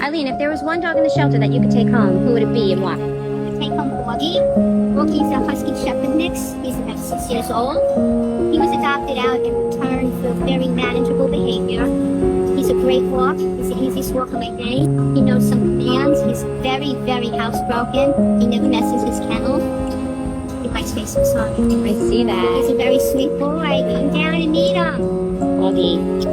Eileen, if there was one dog in the shelter that you could take home, who would it be and why? Take home Augie. Augie's a husky shepherd mix. He's about 6 years old. He was adopted out in return for very manageable behavior. He's a great walk. He's the easiest walk of my day. He knows some commands. He's very, very housebroken. He never messes his kennel. You might say some sorry. I see that. He's a very sweet boy. Come down and meet him. Augie.